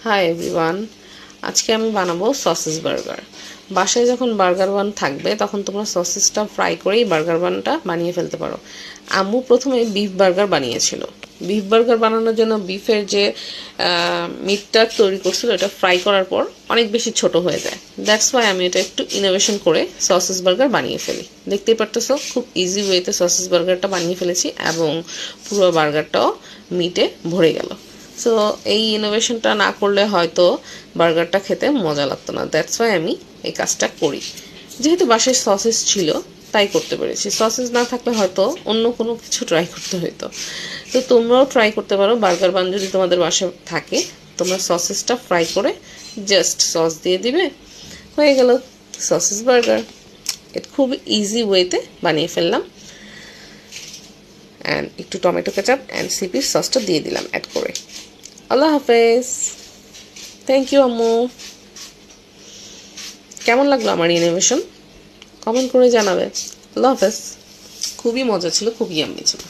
Hi everyone, আজকে আমি বানাবো সসেস বার্গার। বাসায় যখন বার্গার বান থাকবে তখন তোমরা সসেসটা ফ্রাই করেই বার্গার বানটা বানিয়ে ফেলতে পারো। আম্মু প্রথমে বিফ বার্গার বানিয়েছিল। বিফ বার্গার বানানোর জন্য বিফের যে মিটটা তৈরি করছিল এটা ফ্রাই করার পর অনেক বেশি ছোট হয়ে যায়। দ্যাটস ওয়াই আমি এটা একটু ইনোভেশন করে সসেস বার্গার বানিয়ে ফেলি। দেখতেই পারতেছো খুব ইজি ওয়েতে সসেস বার্গারটা বানিয়ে ফেলেছি এবং পুরো বার্গারটাও মিটে ভরে গেল। সো এই ইনোভেশনটা না করলে হয়তো বার্গারটা খেতে মজা লাগতো না। দ্যাটস ওয়াই আমি এই কাজটা করি। যেহেতু বাসায় সসেস ছিল তাই করতে পেরেছি। সসেস না থাকলে হয়তো অন্য কোনো কিছু ট্রাই করতে হতো। তো তোমরাও ট্রাই করতে পারো। বার্গার বান যদি তোমাদের বাসায় থাকে, তোমরা সসেসটা ফ্রাই করে জাস্ট সস দিয়ে দিবে, হয়ে গেল সসেস বার্গার। এটা খুব ইজি ওয়েতে বানিয়ে ফেললাম। অ্যান্ড একটু টমেটো কেচাপ অ্যান্ড সিপির সসটা দিয়ে দিলাম অ্যাড করে। আল্লাহ হাফেজ। থ্যাংক ইউ আম্মু। কেমন লাগলো আমার ইনোভেশন? কমেন্ট করে জানাবে। আল্লাহ হাফেজ। খুবই মজা ছিল, খুবই ইয়াম্মি ছিল।